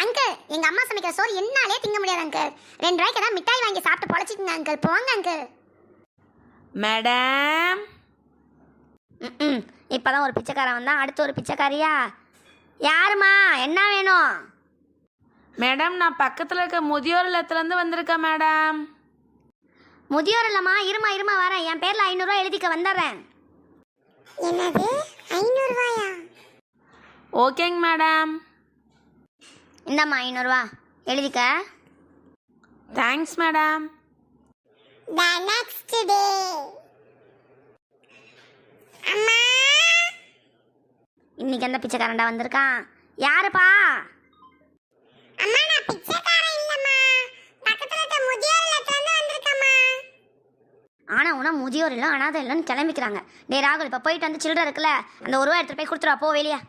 Uncle எங்க அம்மா சமைக்கிற சோறு என்னாலே திங்க முடியாது அங்கிள். 2 ரூபாய்க்கு தான் மிட்டாய் வாங்கி சாப்பிட்டு பொழைச்சிக்கங்க அங்கிள். போங்க அங்கிள். மேடம். இப்பதான் ஒரு பிச்சைக்காரன் வந்தான், அடுத்து ஒரு பிச்சைக்காரியா? யாருமா, என்ன வேணும்? மேடம், நான் பக்கத்தில் இருக்க முதியோர் இல்லத்துலேருந்து வந்திருக்கேன் மேடம். முதியோர் இல்லம்மா, இருமா வரேன். என் பேர்ல 500 ரூபாய் எழுதிக்க வந்துடுறேன். என்னது 500 ரூபாயா? ஓகேங்க மேடம். இந்தாம்மா 500 ரூபா எழுதிக்க. Thanks madam. The next day. அம்மா, இன்னைக்கு எந்த பிச்சைக்காரன்டா வந்திருக்கான்? யாருப்பா? அம்மா, நான் பிச்சைக்காரன் இல்லம்மா, பக்கத்துல இருக்க முதியோர் இல்லத்துல இருந்து வந்திருக்கேம்மா. ஆனா உன முதியோர் இல்ல அனாதை இல்லன்னு கிளம்பிக்கிறாங்க. டேய் ராகுல், இப்ப போயிட்டு வந்து சில்லறை இருக்குல்ல, அந்த 1 ரூபா எடுத்துட்டு போய் கொடுத்துருவா, போ வெளியே.